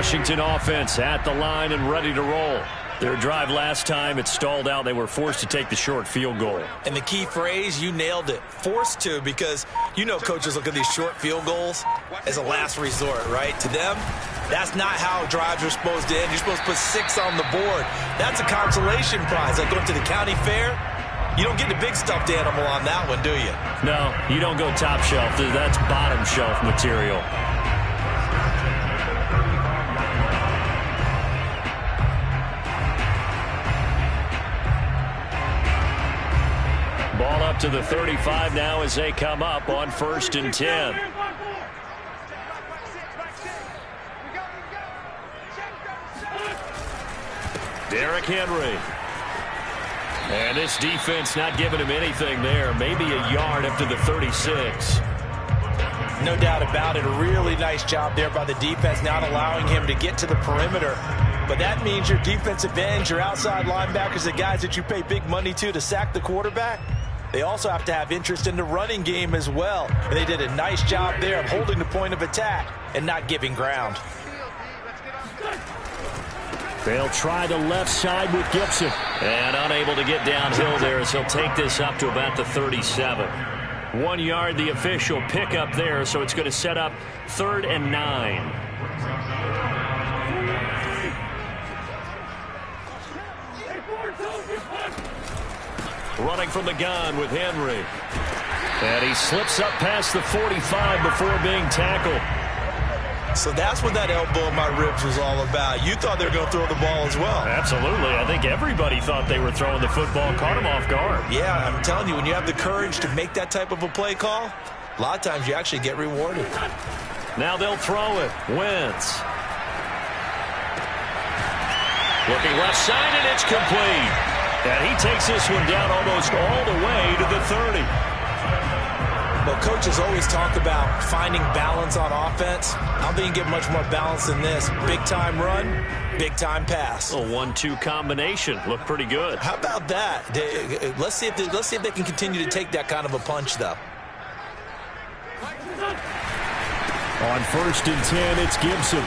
Washington offense at the line and ready to roll. Their drive last time, it stalled out. They were forced to take the short field goal. And the key phrase, you nailed it, forced to, because you know coaches look at these short field goals as a last resort, right? To them, that's not how drives are supposed to end. You're supposed to put 6 on the board. That's a consolation prize. Like going to the county fair, you don't get the big stuffed animal on that one, do you? No, you don't go top shelf. That's bottom shelf material. Ball up to the 35 now as they come up on 1st and 10. Derrick Henry. And this defense not giving him anything there. Maybe a yard up to the 36. No doubt about it. A really nice job there by the defense, not allowing him to get to the perimeter. But that means your defensive ends, your outside linebackers, the guys that you pay big money to sack the quarterback, they also have to have interest in the running game as well. And they did a nice job there of holding the point of attack and not giving ground. They'll try the left side with Gibson. And unable to get downhill there as he'll take this up to about the 37. 1 yard, the official pickup there, so it's going to set up 3rd and 9. Running from the gun with Henry. And he slips up past the 45 before being tackled. So that's what that elbow in my ribs was all about. You thought they were going to throw the ball as well. Absolutely. I think everybody thought they were throwing the football, caught him off guard. Yeah, I'm telling you, when you have the courage to make that type of a play call, a lot of times you actually get rewarded. Now they'll throw it. Wentz. Looking left side, and it's complete. And he takes this one down almost all the way to the 30. Well, coaches always talk about finding balance on offense. I don't think you get much more balance than this. Big-time run, big-time pass. A 1-2 combination. Looked pretty good. How about that? Let's see if they can continue to take that kind of a punch, though. On 1st and 10, it's Gibson.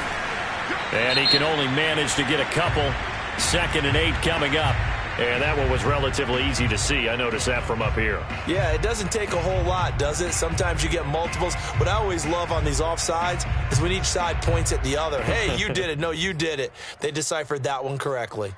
And he can only manage to get a couple. 2nd and 8 coming up. And that one was relatively easy to see. I noticed that from up here. Yeah, it doesn't take a whole lot, does it? Sometimes you get multiples. What I always love on these offsides is when each side points at the other. Hey, you did it. No, you did it. They deciphered that one correctly.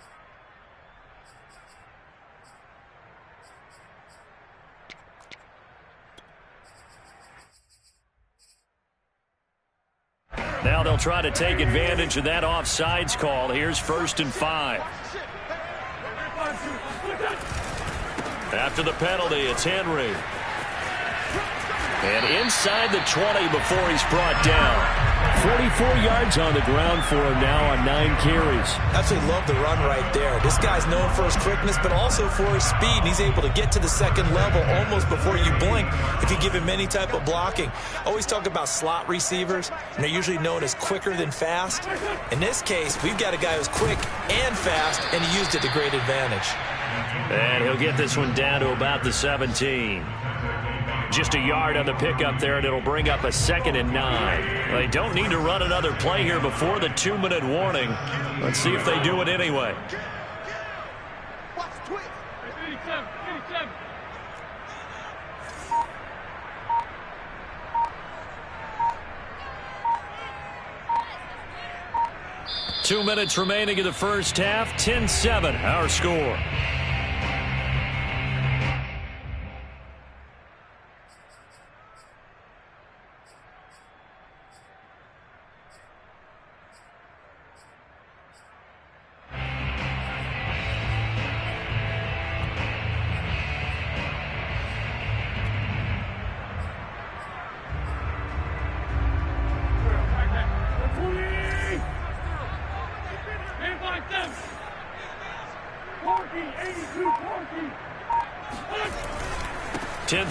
Now they'll try to take advantage of that offsides call. Here's 1st and 5. After the penalty, it's Henry. And inside the 20 before he's brought down. 44 yards on the ground for him now on 9 carries. Absolutely love the run right there. This guy's known for his quickness, but also for his speed. And he's able to get to the 2nd level almost before you blink if you give him any type of blocking. Always talk about slot receivers, and they're usually known as quicker than fast. In this case, we've got a guy who's quick and fast, and he used it to great advantage. And he'll get this one down to about the 17. Just a yard on the pickup there, and it'll bring up a 2nd and 9. They don't need to run another play here before the 2-minute warning. Let's see if they do it anyway. Two minutes remaining in the first half. 10-7, our score.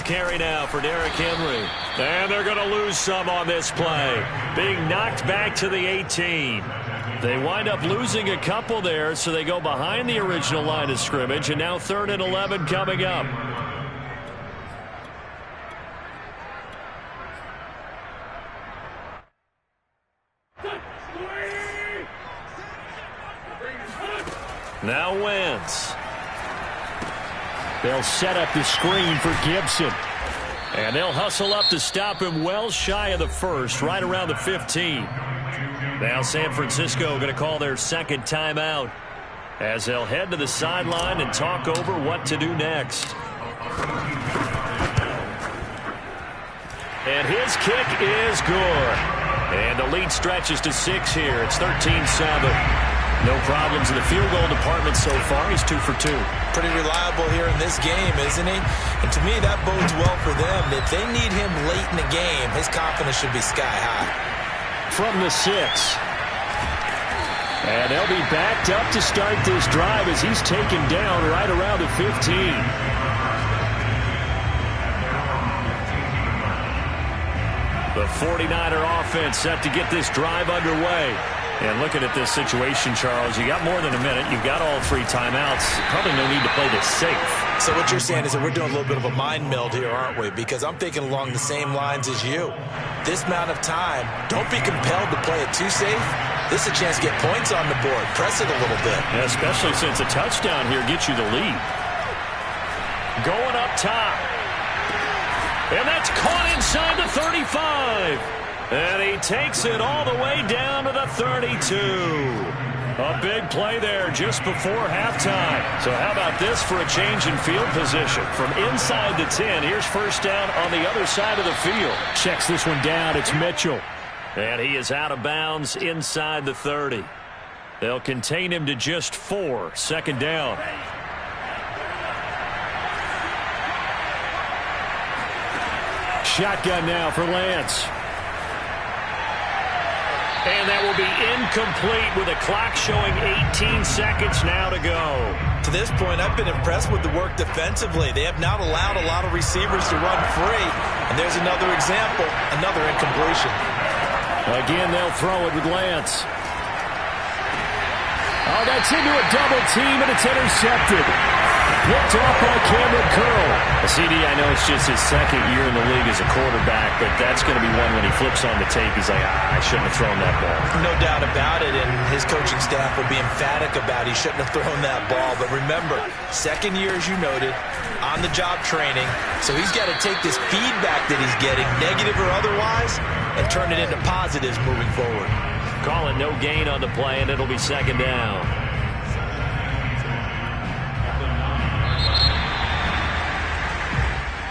Carry now for Derrick Henry. And they're going to lose some on this play. Being knocked back to the 18. They wind up losing a couple there, so they go behind the original line of scrimmage, and now 3rd and 11 coming up. Now Wentz. They'll set up the screen for Gibson. And they'll hustle up to stop him well shy of the first, right around the 15. Now San Francisco going to call their second timeout as they'll head to the sideline and talk over what to do next. And his kick is good. And the lead stretches to 6 here. It's 13-7. No problems in the field goal department so far. He's 2 for 2. Pretty reliable here in this game, isn't he? And to me, that bodes well for them. If they need him late in the game, his confidence should be sky high. From the 6. And they'll be backed up to start this drive as he's taken down right around the 15. The 49er offense set to get this drive underway. And looking at this situation, Charles, you got more than a minute. You've got all 3 timeouts. Probably no need to play this safe. So what you're saying is that we're doing a little bit of a mind meld here, aren't we? Because I'm thinking along the same lines as you. This amount of time, don't be compelled to play it too safe. This is a chance to get points on the board. Press it a little bit. Yeah, especially since a touchdown here gets you the lead. Going up top. And that's caught inside the 35. And he takes it all the way down to the 32. A big play there just before halftime. So how about this for a change in field position? From inside the 10, here's first down on the other side of the field. Checks this one down. It's Mitchell. And he is out of bounds inside the 30. They'll contain him to just 4. Second down. Shotgun now for Lance. And that will be incomplete with a clock showing 18 seconds now to go. To this point, I've been impressed with the work defensively. They have not allowed a lot of receivers to run free. And there's another example, another incompletion. Again, they'll throw it with Lance. Oh, that's into a double team, and it's intercepted. Picked off by Cameron Curl. CD, I know it's just his second year in the league as a quarterback, but that's going to be one when he flips on the tape. He's like, I shouldn't have thrown that ball. No doubt about it, and his coaching staff will be emphatic about he shouldn't have thrown that ball. But remember, second year, as you noted, on-the-job training, so he's got to take this feedback that he's getting, negative or otherwise, and turn it into positives moving forward. Calling no gain on the play, and it'll be second down.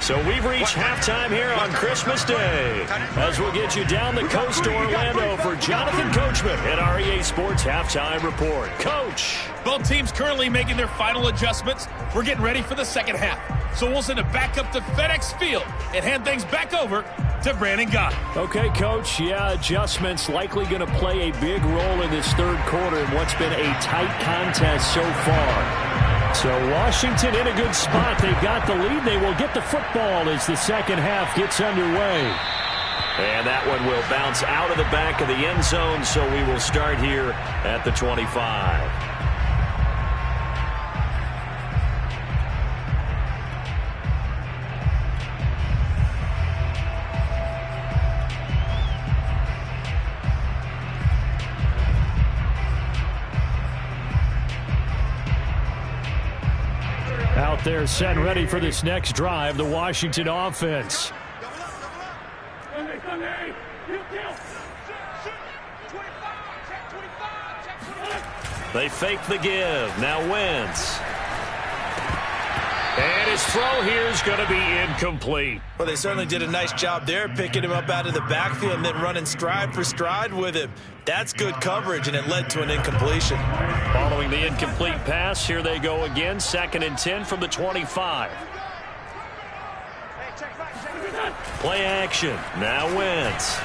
So we've reached halftime here on Christmas Day, as we'll get you down the coast to Orlando for Jonathan Coachman at our EA Sports Halftime Report. Coach. Both teams currently making their final adjustments. We're getting ready for the second half. So we'll send it back up to FedEx Field and hand things back over to Brandon Gott. Okay, Coach. Yeah, adjustments likely going to play a big role in this third quarter in what's been a tight contest so far. So Washington in a good spot. They've got the lead. They will get the football as the second half gets underway. And that one will bounce out of the back of the end zone, so we will start here at the 25. Out there set and ready for this next drive, the Washington offense. They fake the give. Now Wentz. And his throw here is going to be incomplete. Well, they certainly did a nice job there, picking him up out of the backfield and then running stride for stride with him. That's good coverage, and it led to an incompletion. Following the incomplete pass, here they go again. 2nd and 10 from the 25. Play action. Now Wentz.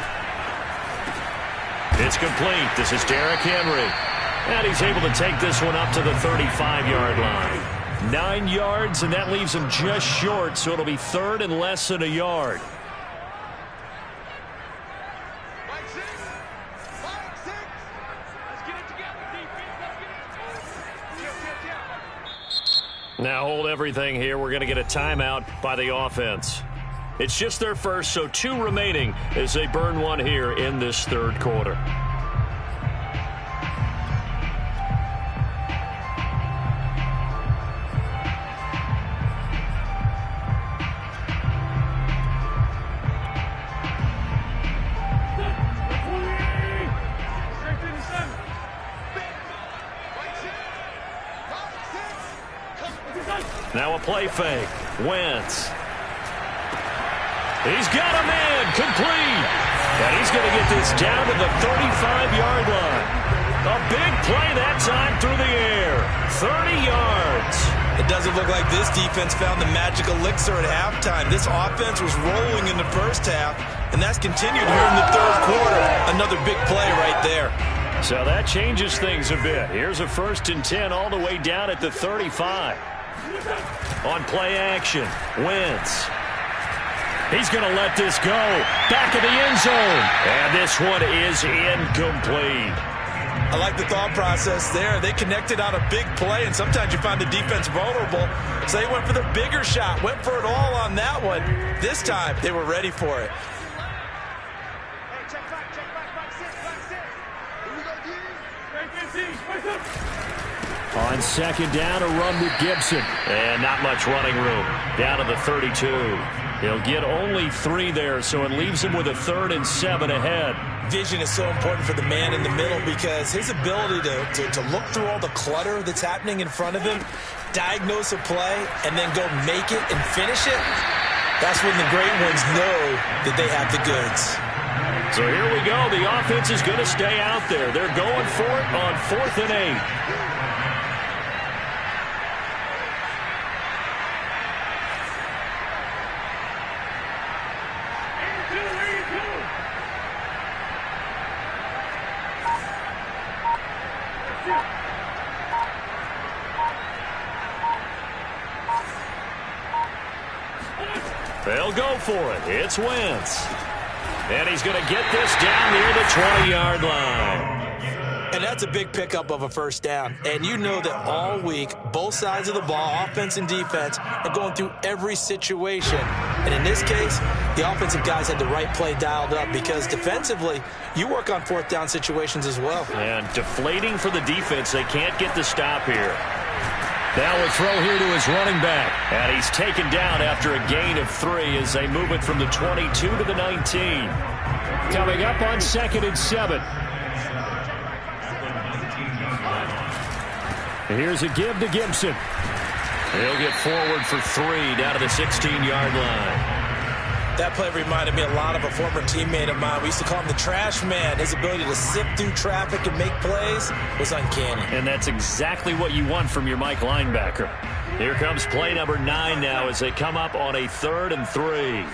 It's complete. This is Derrick Henry. And he's able to take this one up to the 35-yard line. 9 yards, and that leaves him just short, so it'll be 3rd and less than a yard. Now hold everything here. We're going to get a timeout by the offense. It's just their first, so 2 remaining as they burn one here in this third quarter. Now a play fake. Wentz. He's got a man. Complete. And he's going to get this down to the 35-yard line. A big play that time through the air. 30 yards. It doesn't look like this defense found the magic elixir at halftime. This offense was rolling in the first half, and that's continued here in the third quarter. Another big play right there. So that changes things a bit. Here's a 1st and 10 all the way down at the 35. On play action, Wentz. He's going to let this go. Back of the end zone. And this one is incomplete. I like the thought process there. They connected on a big play, and sometimes you find the defense vulnerable. So they went for the bigger shot, went for it all on that one. This time, they were ready for it. On second down, a run with Gibson. And not much running room. Down to the 32. He'll get only 3 there, so it leaves him with a 3rd and 7 ahead. Vision is so important for the man in the middle because his ability to look through all the clutter that's happening in front of him, diagnose a play, and then go make it and finish it, that's when the great ones know that they have the goods. So here we go. The offense is going to stay out there. They're going for it on 4th and 8. They'll go for it. It's Wentz. And he's going to get this down near the 20-yard line. And that's a big pickup of a first down. And you know that all week, both sides of the ball, offense and defense, are going through every situation. And in this case, the offensive guys had the right play dialed up because defensively, you work on 4th down situations as well. And deflating for the defense. They can't get the stop here. Now a throw here to his running back. And he's taken down after a gain of 3 as they move it from the 22 to the 19. Coming up on 2nd and 7. Here's a give to Gibson. He'll get forward for 3 down to the 16-yard line. That play reminded me a lot of a former teammate of mine. We used to call him the trash man. His ability to sift through traffic and make plays was uncanny. And that's exactly what you want from your Mike linebacker. Here comes play number 9 now as they come up on a 3rd and 3.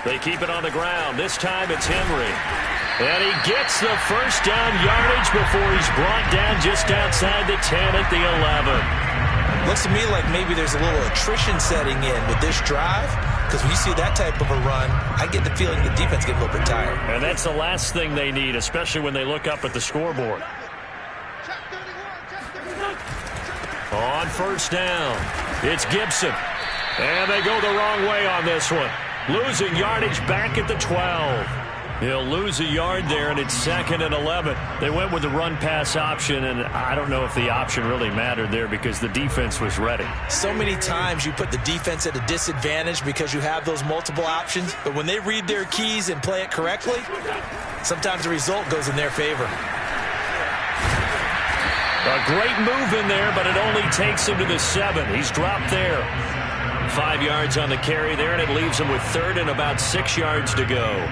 They keep it on the ground. This time it's Henry. And he gets the first down yardage before he's brought down just outside the 10 at the 11. Looks to me like maybe there's a little attrition setting in with this drive. Because when you see that type of a run, I get the feeling the defense gets a little bit tired. And that's the last thing they need, especially when they look up at the scoreboard. On first down, it's Gibson. And they go the wrong way on this one. Losing yardage back at the 12. He'll lose a yard there, and it's 2nd and 11. They went with the run-pass option, and I don't know if the option really mattered there because the defense was ready. So many times you put the defense at a disadvantage because you have those multiple options, but when they read their keys and play it correctly, sometimes the result goes in their favor. A great move in there, but it only takes him to the 7. He's dropped there. 5 yards on the carry there, and it leaves him with 3rd and about 6 yards to go.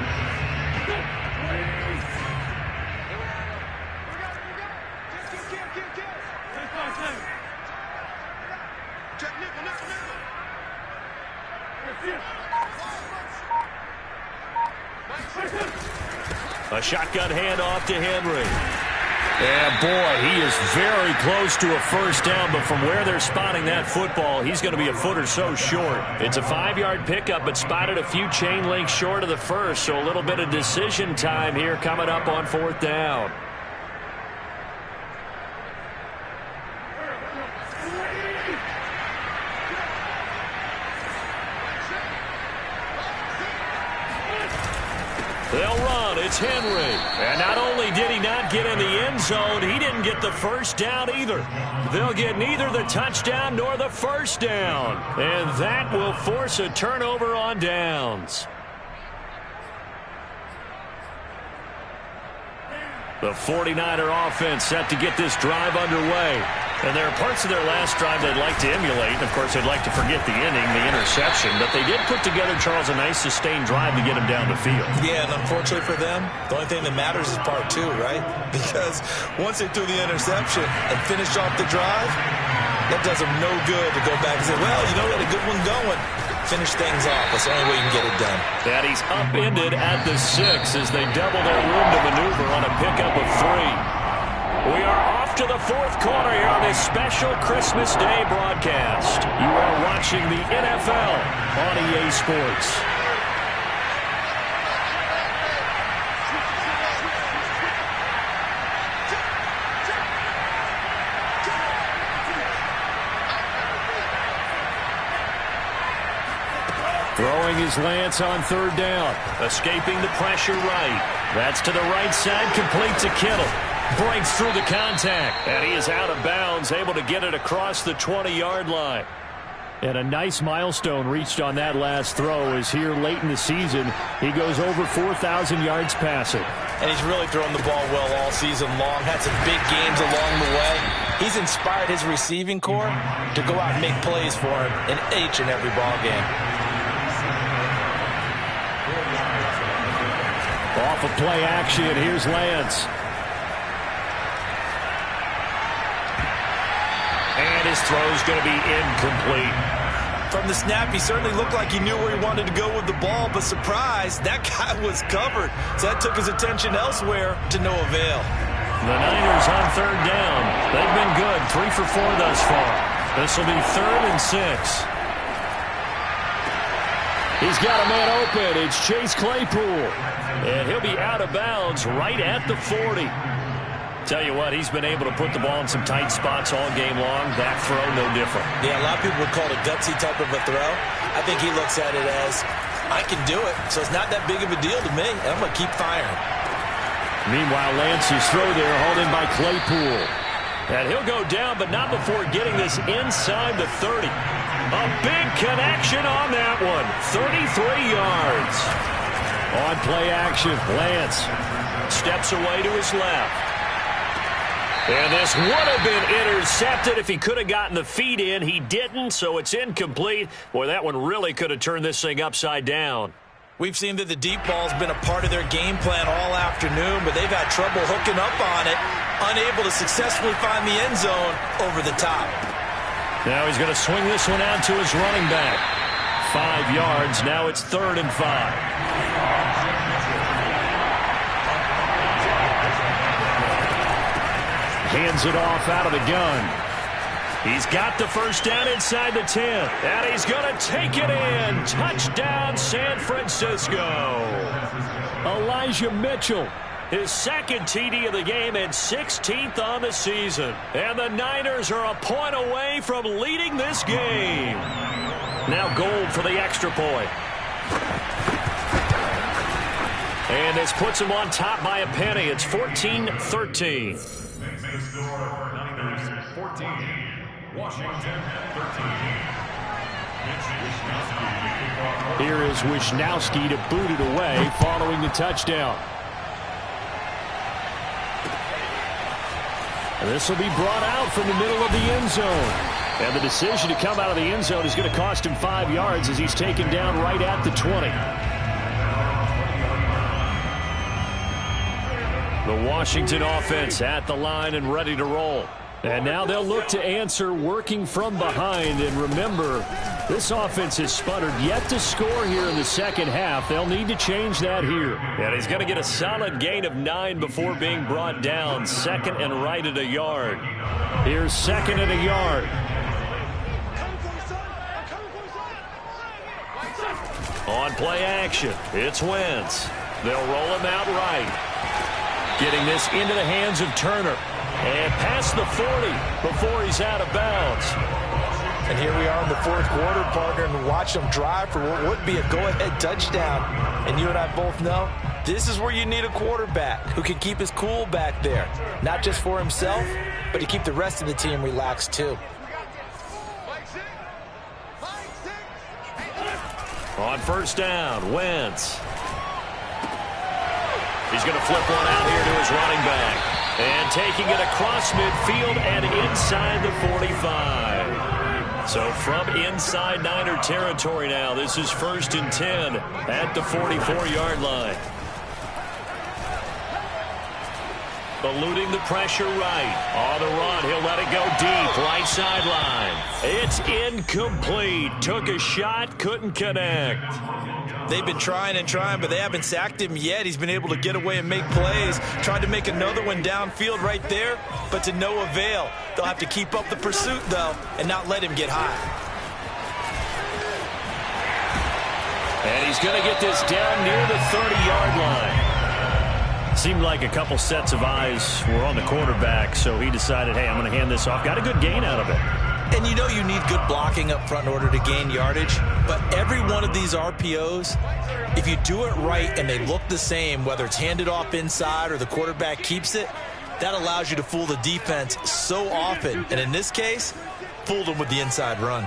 A shotgun handoff to Henry. And boy, he is very close to a first down, but from where they're spotting that football, he's going to be a foot or so short. It's a 5-yard pickup, but spotted a few chain links short of the first, so a little bit of decision time here coming up on 4th down. They'll run. It's Henry. And not only did he not get in the end zone, he didn't get the first down either. They'll get neither the touchdown nor the first down. And that will force a turnover on downs. The 49er offense set to get this drive underway. And there are parts of their last drive they'd like to emulate. And, of course, they'd like to forget the inning, the interception. But they did put together, Charles, a nice sustained drive to get them down the field. Yeah, and unfortunately for them, the only thing that matters is part two, right? Because once they threw the interception and finished off the drive, that does them no good to go back and say, well, you know, we had a good one going. Finish things off. That's the only way you can get it done. And he's upended at the 6 as they double their room to maneuver on a pickup of 3. We are off to the fourth quarter here on this special Christmas Day broadcast. You are watching the NFL on EA Sports. Throwing his Lance on third down. Escaping the pressure right. That's to the right side, complete to Kittle. Breaks through the contact. And he is out of bounds, able to get it across the 20-yard line. And a nice milestone reached on that last throw is here late in the season. He goes over 4,000 yards passing. And he's really thrown the ball well all season long. Had some big games along the way. He's inspired his receiving corps to go out and make plays for him in each and every ball game. Off of play action, here's Lance. And his throw's going to be incomplete. From the snap, he certainly looked like he knew where he wanted to go with the ball, but surprise, that guy was covered. So that took his attention elsewhere to no avail. The Niners on third down. They've been good, 3 for 4 thus far. This will be 3rd and 6. He's got a man open. It's Chase Claypool. And he'll be out of bounds right at the 40. Tell you what, he's been able to put the ball in some tight spots all game long. That throw, no different. Yeah, a lot of people would call it a gutsy type of a throw. I think he looks at it as, I can do it, so it's not that big of a deal to me, and I'm going to keep firing. Meanwhile, Lance's throw there hauled in by Claypool. And he'll go down, but not before getting this inside the 30. A big connection on that one. 33 yards. On play action, Lance steps away to his left. And this would have been intercepted if he could have gotten the feet in. He didn't, so it's incomplete. Boy, that one really could have turned this thing upside down. We've seen that the deep ball's been a part of their game plan all afternoon, but they've had trouble hooking up on it, unable to successfully find the end zone over the top. Now he's going to swing this one out to his running back. 5 yards. Now it's 3rd and 5. Hands it off out of the gun. He's got the first down inside the 10. And he's going to take it in. Touchdown, San Francisco. Elijah Mitchell, his 2nd TD of the game and 16th on the season. And the Niners are a point away from leading this game. Now Gold for the extra point. And this puts him on top by a penny. It's 14-13. Niners 14, Washington 13. Here is Wisnowski to boot it away following the touchdown. And this will be brought out from the middle of the end zone. And the decision to come out of the end zone is going to cost him 5 yards as he's taken down right at the 20. The Washington offense at the line and ready to roll. And now they'll look to answer working from behind. And remember, this offense has sputtered yet to score here in the second half. They'll need to change that here. And he's going to get a solid gain of 9 before being brought down. 2nd and right at a yard. Here's 2nd and a yard. On play action, it's Wentz. They'll roll him out right. Getting this into the hands of Turner. And past the 40 before he's out of bounds. And here we are in the 4th quarter, partner, and watch them drive for what would be a go-ahead touchdown. And you and I both know This is where you need a quarterback who can keep his cool back there. Not just for himself, but to keep the rest of the team relaxed too. On first down, Wentz. He's going to flip one out here to his running back. And taking it across midfield and inside the 45. So from inside Niner territory now, this is 1st and 10 at the 44-yard line. Eluding the pressure right. On the run, he'll let it go deep. Right sideline. It's incomplete. Took a shot, couldn't connect. They've been trying and trying, but they haven't sacked him yet. He's been able to get away and make plays. Tried to make another one downfield right there, but to no avail. They'll have to keep up the pursuit, though, and not let him get high. And he's going to get this down near the 30-yard line. Seemed like a couple sets of eyes were on the quarterback, so he decided, hey, I'm going to hand this off. Got a good gain out of it. And you know you need good blocking up front in order to gain yardage, but every one of these RPOs, if you do it right and they look the same, whether it's handed off inside or the quarterback keeps it, that allows you to fool the defense so often. And in this case, fooled them with the inside run.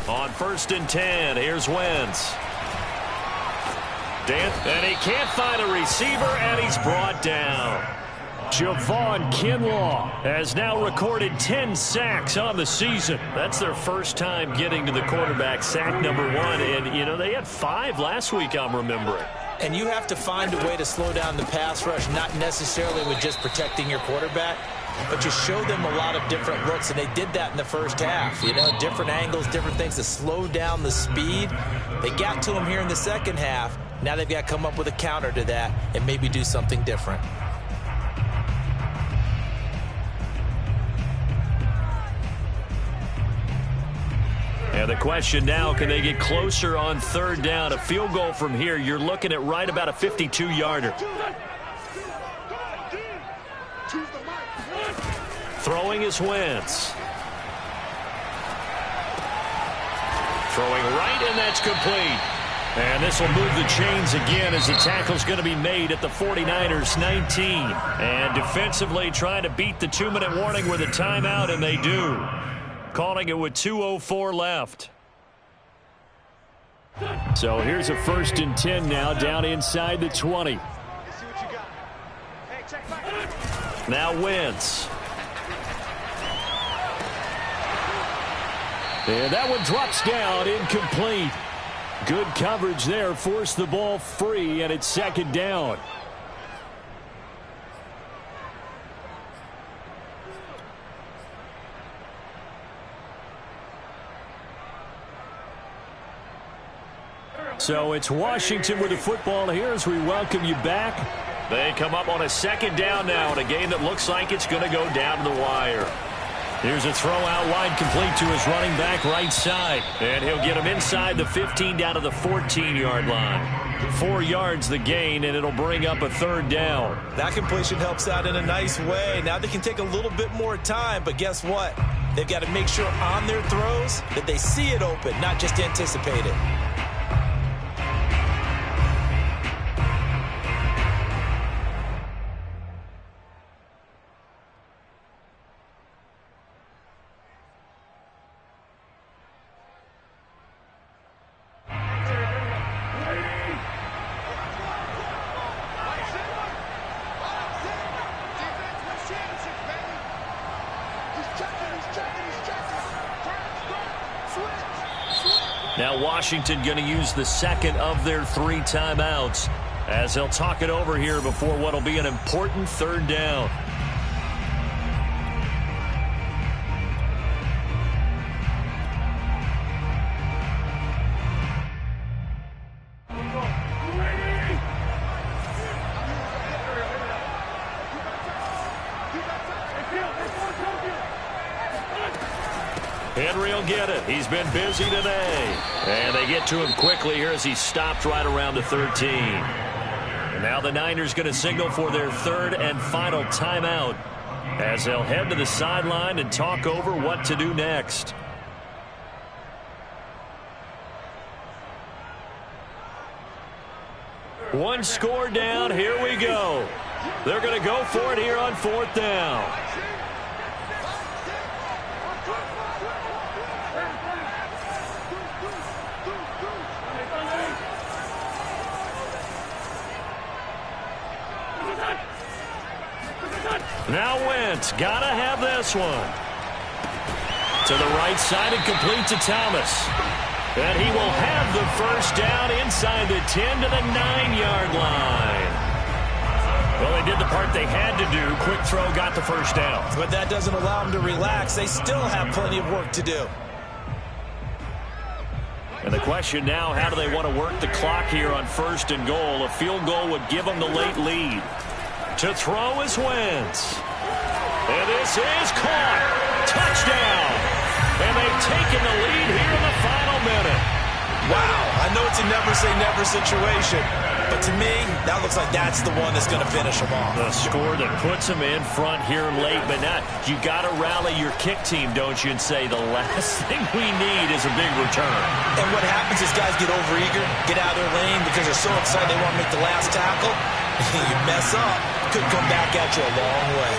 On 1st and 10, here's Wentz. And he can't find a receiver, and he's brought down. Javon Kinlaw has now recorded 10 sacks on the season. That's their first time getting to the quarterback, sack number 1. And, you know, they had 5 last week, I'm remembering. And you have to find a way to slow down the pass rush, not necessarily with just protecting your quarterback, but you show them a lot of different looks, and they did that in the first half. You know, different angles, different things to slow down the speed. They got to him here in the second half. Now they've got to come up with a counter to that and maybe do something different. And the question now, can they get closer on 3rd down? A field goal from here, you're looking at right about a 52-yarder. Throwing is Wentz. Throwing right, and that's complete. And this will move the chains again as the tackle's going to be made at the 49ers 19. And defensively trying to beat the 2-minute warning with a timeout, and they do. Calling it with 2:04 left. So here's a 1st and 10 now down inside the 20. Now Wentz. And that one drops down, incomplete. Good coverage there, forced the ball free, and it's 2nd down. So it's Washington with the football here as we welcome you back. They come up on a 2nd down now in a game that looks like it's going to go down to the wire. Here's a throw out wide, complete to his running back right side. And he'll get him inside the 15 down to the 14-yard line. 4 yards the gain, and it'll bring up a 3rd down. That completion helps out in a nice way. Now they can take a little bit more time, but guess what? They've got to make sure on their throws that they see it open, not just anticipate it. Now Washington going to use the 2nd of their 3 timeouts as they'll talk it over here before what will be an important 3rd down. Henry will get it. He's been busy today. And they get to him quickly here as he stopped right around the 13. And now the Niners going to signal for their 3rd and final timeout as they'll head to the sideline and talk over what to do next. One score down. Here we go. They're going to go for it here on 4th down. Now Wentz, gotta have this one. To the right side and complete to Thomas. And he will have the first down inside the 10 to the 9-yard line. Well, they did the part they had to do. Quick throw, got the first down. But that doesn't allow them to relax. They still have plenty of work to do. And the question now, how do they want to work the clock here on 1st and goal? A field goal would give them the late lead. To throw is Wentz. And this is caught. Touchdown. And they've taken the lead here in the final minute. Wow, I know it's a never-say-never situation, but to me, that looks like that's the one that's going to finish them off. The score that puts them in front here late, but not. You got to rally your kick team, don't you, and say the last thing we need is a big return. And what happens is guys get overeager, get out of their lane because they're so excited they want to make the last tackle. You mess up, could come back at you a long way.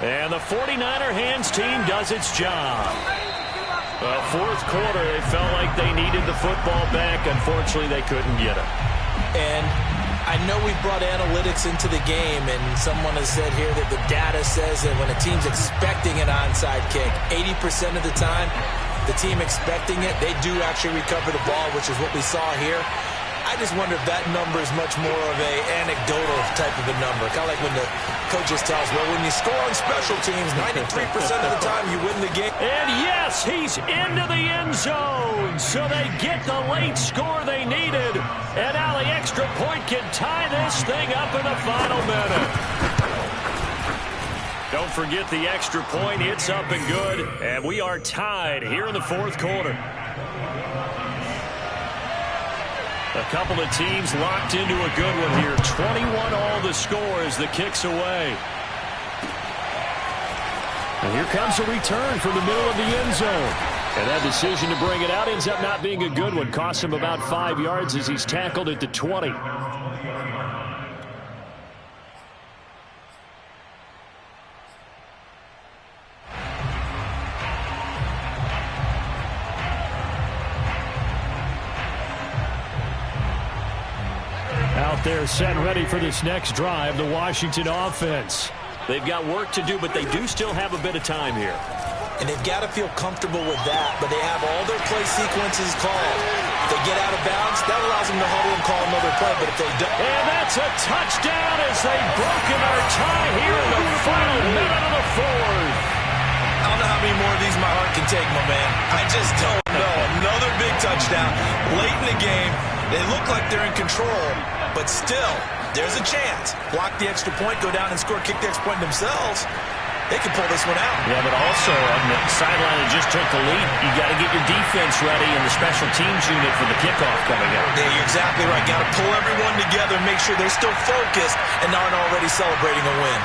And the 49er hands team does its job. Well, 4th quarter, they felt like they needed the football back. Unfortunately, they couldn't get it. And I know we brought analytics into the game, and someone has said here that the data says that when a team's expecting an onside kick, 80% of the time, the team expecting it, they do actually recover the ball, which is what we saw here. I just wonder if that number is much more of a anecdotal type of a number. Kind of like when the coaches tell us, well, when you score on special teams, 93% of the time you win the game. And yes, he's into the end zone. So they get the late score they needed. And now the extra point can tie this thing up in the final minute. Don't forget the extra point. It's up and good. And we are tied here in the 4th quarter. A couple of teams locked into a good one here. 21 all the score as the kick's away. And here comes a return from the middle of the end zone. And that decision to bring it out ends up not being a good one. Costs him about 5 yards as he's tackled at the 20. They're set ready for this next drive, the Washington offense. They've got work to do, but they do still have a bit of time here. And they've got to feel comfortable with that, but they have all their play sequences called. If they get out of bounds, that allows them to huddle and call another play, but if they don't... And that's a touchdown as they've broken our tie here in the final minute of the 4th. I don't know how many more of these my heart can take, my man. I just don't know. Another big touchdown late in the game. They look like they're in control, but still, there's a chance. Block the extra point, go down and score, kick the extra point themselves. They can pull this one out. Yeah, but also on the sideline that just took the lead, you got to get your defense ready and the special teams unit for the kickoff coming up. Yeah, you're exactly right. Got to pull everyone together and make sure they're still focused and aren't already celebrating a win.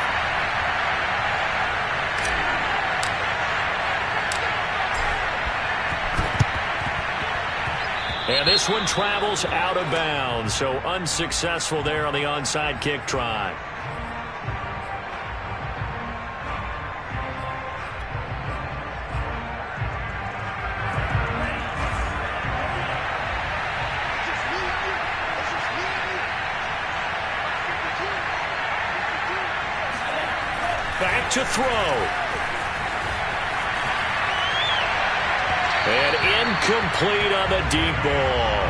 And this one travels out of bounds, so unsuccessful there on the onside kick try. Back to throw. And incomplete on the deep ball.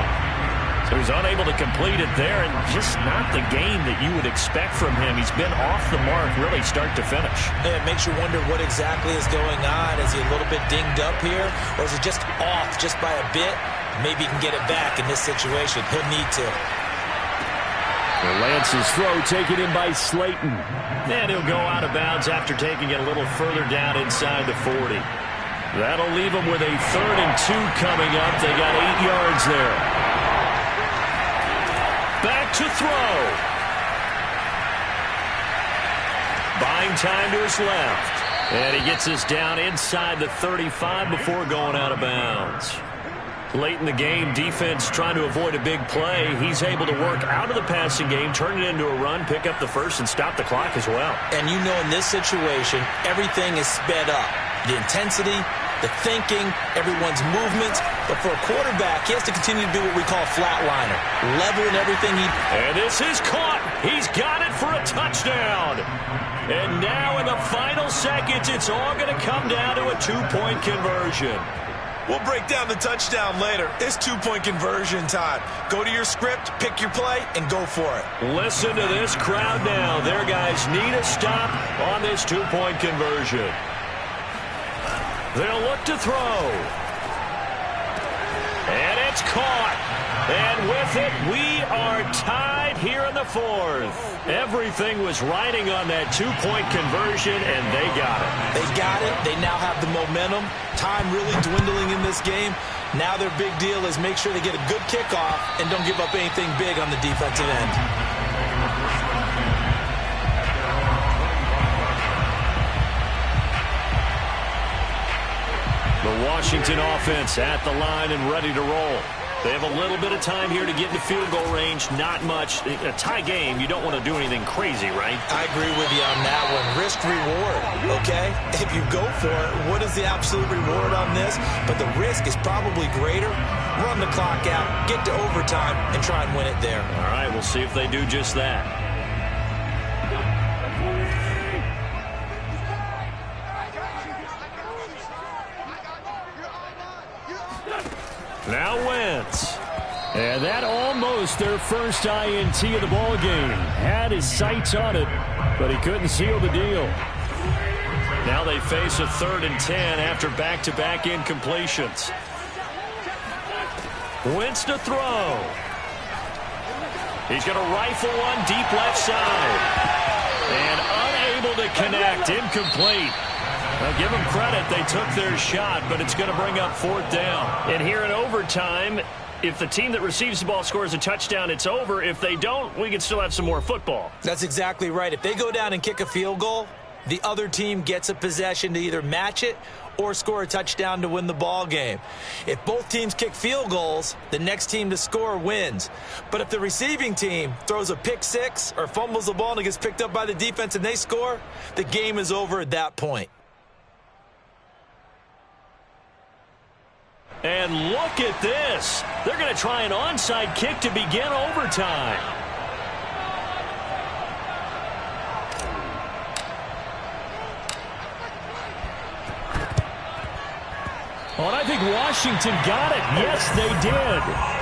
So he's unable to complete it there, and just not the game that you would expect from him. He's been off the mark really start to finish. And it makes you wonder what exactly is going on. Is he a little bit dinged up here, or is it just off just by a bit? Maybe he can get it back in this situation. He'll need to. Lance's throw taken in by Slayton. And he'll go out of bounds after taking it a little further down inside the 40. That'll leave them with a 3rd and 2 coming up. They got 8 yards there. Back to throw. Buying time to his left. And he gets us down inside the 35 before going out of bounds. Late in the game, defense trying to avoid a big play. He's able to work out of the passing game, turn it into a run, pick up the first, and stop the clock as well. And you know in this situation, everything is sped up. The intensity, the thinking, everyone's movements. But for a quarterback, he has to continue to do what we call flatliner. Leveling everything he... And this is caught. He's got it for a touchdown. And now in the final seconds, it's all going to come down to a 2-point conversion. We'll break down the touchdown later. It's 2-point conversion time. Go to your script, pick your play, and go for it. Listen to this crowd now. Their guys need a stop on this 2-point conversion. They'll look to throw. And it's caught. And with it, we are tied here in the 4th. Everything was riding on that 2-point conversion, and they got it. They got it. They now have the momentum. Time really dwindling in this game. Now their big deal is make sure they get a good kickoff and don't give up anything big on the defensive end. The Washington offense at the line and ready to roll. They have a little bit of time here to get into field goal range. Not much. A tie game, you don't want to do anything crazy, right? I agree with you on that one. Risk-reward, okay? If you go for it, what is the absolute reward on this? But the risk is probably greater. Run the clock out, get to overtime, and try and win it there. All right, we'll see if they do just that. Now Wentz. And that almost their first INT of the ball game. Had his sights on it, but he couldn't seal the deal. Now they face a 3rd and 10 after back-to-back incompletions. Wentz to throw. He's going to rifle one deep left side. And unable to connect. Incomplete. Now, give them credit. They took their shot, but it's going to bring up 4th down. And here in overtime, if the team that receives the ball scores a touchdown, it's over. If they don't, we can still have some more football. That's exactly right. If they go down and kick a field goal, the other team gets a possession to either match it or score a touchdown to win the ball game. If both teams kick field goals, the next team to score wins. But if the receiving team throws a pick six or fumbles the ball and it gets picked up by the defense and they score, the game is over at that point. And look at this. They're going to try an onside kick to begin overtime. Oh, and I think Washington got it. Yes, they did.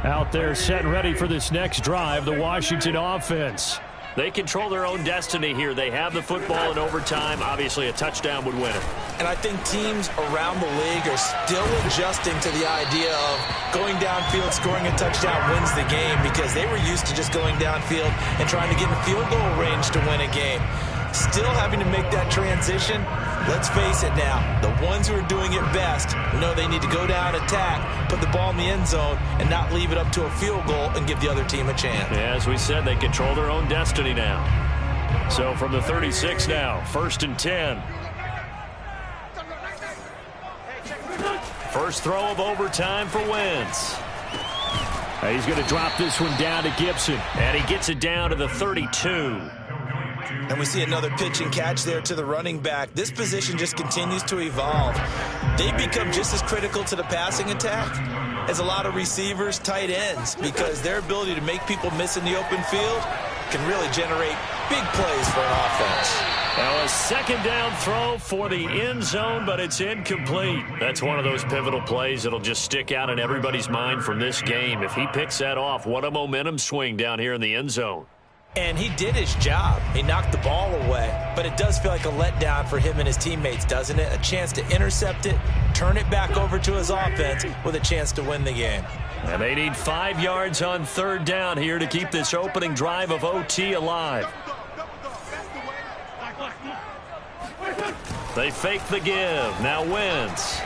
Out there set and ready for this next drive, the Washington offense. They control their own destiny here. They have the football in overtime. Obviously, a touchdown would win it. And I think teams around the league are still adjusting to the idea of going downfield, scoring a touchdown wins the game, because they were used to just going downfield and trying to get in field goal range to win a game. Still having to make that transition. Let's face it now, the ones who are doing it best know they need to go down, attack, put the ball in the end zone, and not leave it up to a field goal and give the other team a chance. Yeah, as we said, they control their own destiny now. So from the 36 now, 1st and 10. First throw of overtime for Wentz. He's going to drop this one down to Gibson, and he gets it down to the 32. And we see another pitch and catch there to the running back. This position just continues to evolve. They become just as critical to the passing attack as a lot of receivers, tight ends, because their ability to make people miss in the open field can really generate big plays for an offense. Now a second down throw for the end zone, but it's incomplete. That's one of those pivotal plays that'll just stick out in everybody's mind from this game. If he picks that off, what a momentum swing down here in the end zone. And he did his job. He knocked the ball away. But it does feel like a letdown for him and his teammates, doesn't it? A chance to intercept it, turn it back over to his offense with a chance to win the game. And they need 5 yards on third down here to keep this opening drive of OT alive. They fake the give. Now Wentz.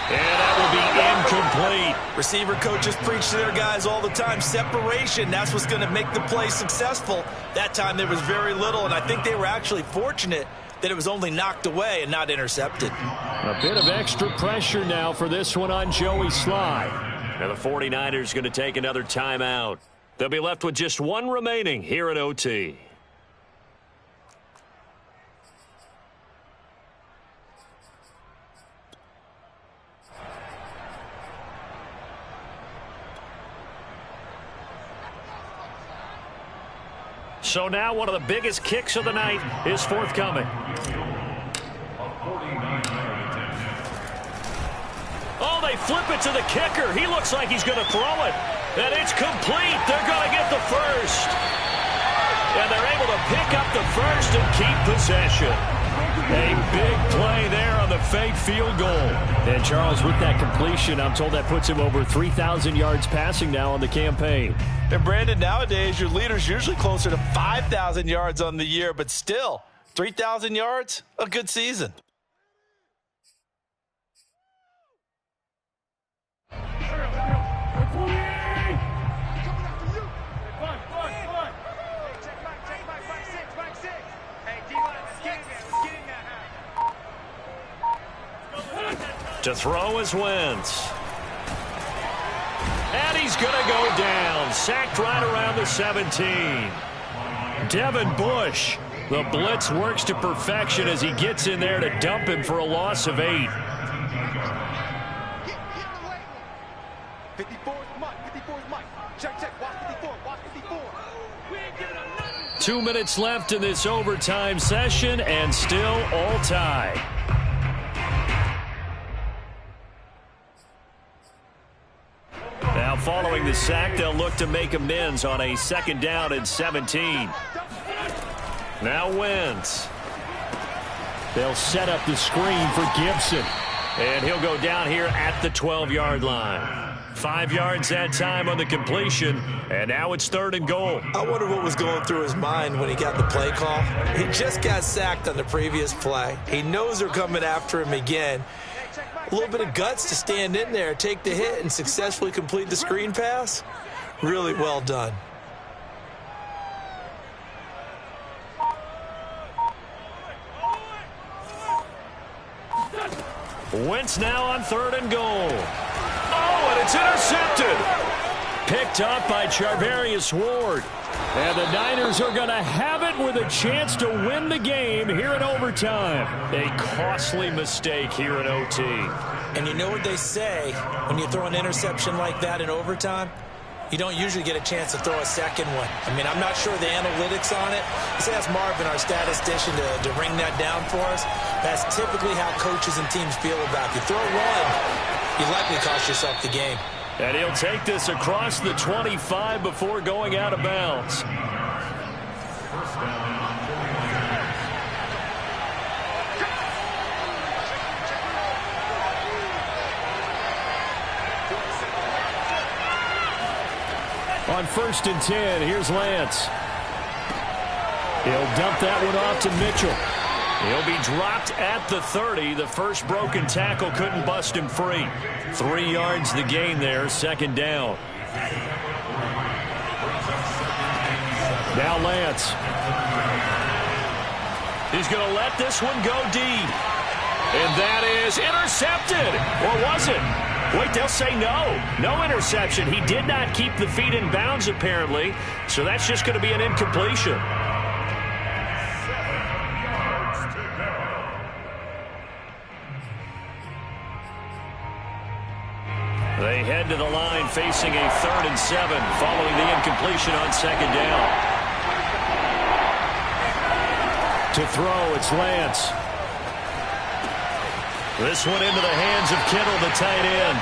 And that will be incomplete. Receiver coaches preach to their guys all the time. Separation, that's what's going to make the play successful. That time there was very little, and I think they were actually fortunate that it was only knocked away and not intercepted. A bit of extra pressure now for this one on Joey Sly. Now the 49ers going to take another timeout. They'll be left with just one remaining here at OT. So now one of the biggest kicks of the night is forthcoming. Oh, they flip it to the kicker. He looks like he's going to throw it. And it's complete. They're going to get the first. And they're able to pick up the first and keep possession. A big play there on the fake field goal. And Charles, with that completion, I'm told that puts him over 3,000 yards passing now on the campaign. And Brandon, nowadays your leader's usually closer to 5,000 yards on the year, but still, 3,000 yards, a good season. To throw is Wentz. And he's going to go down. Sacked right around the 17. Devin Bush. The blitz works to perfection as he gets in there to dump him for a loss of 8. 2 minutes left in this overtime session, and still all tied. Now following the sack, they'll look to make amends on a second down and 17. Now Wentz. They'll set up the screen for Gibson. And he'll go down here at the 12-yard line. 5 yards that time on the completion, and now it's 3rd and goal. I wonder what was going through his mind when he got the play call. He just got sacked on the previous play. He knows they're coming after him again. A little bit of guts to stand in there, take the hit, and successfully complete the screen pass. Really well done. Wentz now on 3rd and goal. Oh, and it's intercepted. Picked up by Charvarius Ward. And the Niners are going to have it with a chance to win the game here in overtime. A costly mistake here in OT. And you know what they say when you throw an interception like that in overtime? You don't usually get a chance to throw a second one. I mean, I'm not sure the analytics on it. Let's ask Marvin, our statistician, to ring that down for us. That's typically how coaches and teams feel about you. Throw one, you likely cost yourself the game. And he'll take this across the 25 before going out of bounds. On 1st and 10, here's Lance. He'll dump that one off to Mitchell. He'll be dropped at the 30. The first broken tackle couldn't bust him free. 3 yards the gain there, 2nd down. Now Lance. He's going to let this one go deep. And that is intercepted. Or was it? Wait, they'll say no. No interception. He did not keep the feet in bounds, apparently. So that's just going to be an incompletion. They head to the line facing a 3rd and 7 following the incompletion on 2nd down. To throw, it's Lance. This one into the hands of Kittle, the tight end.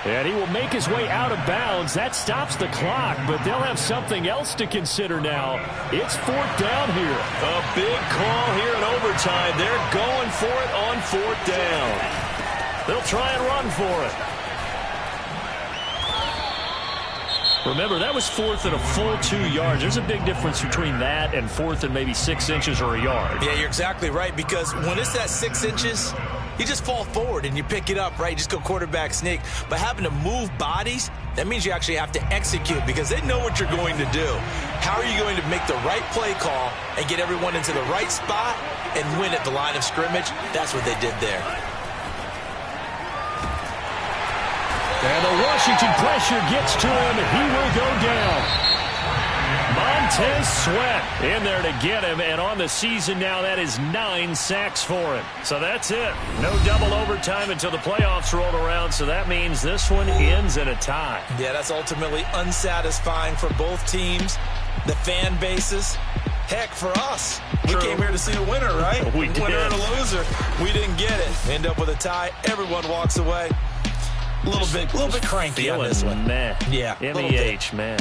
And he will make his way out of bounds. That stops the clock, but they'll have something else to consider now. It's 4th down here. A big call here in overtime. They're going for it on 4th down. They'll try and run for it. Remember, that was 4th and a full 2 yards. There's a big difference between that and 4th and maybe 6 inches or a yard. Yeah, you're exactly right, because when it's that 6 inches, you just fall forward and you pick it up, right? You just go quarterback sneak. But having to move bodies, that means you actually have to execute because they know what you're going to do. How are you going to make the right play call and get everyone into the right spot and win at the line of scrimmage? That's what they did there. And the Washington pressure gets to him, and he will go down. Montez Sweat in there to get him, and on the season now, that is 9 sacks for him. So that's it. No double overtime until the playoffs rolled around, so that means this one ends in a tie. Yeah, that's ultimately unsatisfying for both teams, the fan bases. Heck, for us, we came here to see a winner, right? We did. Winner and a loser. We didn't get it. End up with a tie. Everyone walks away. A little bit cranky on this one. Meh. Yeah. MEH, man.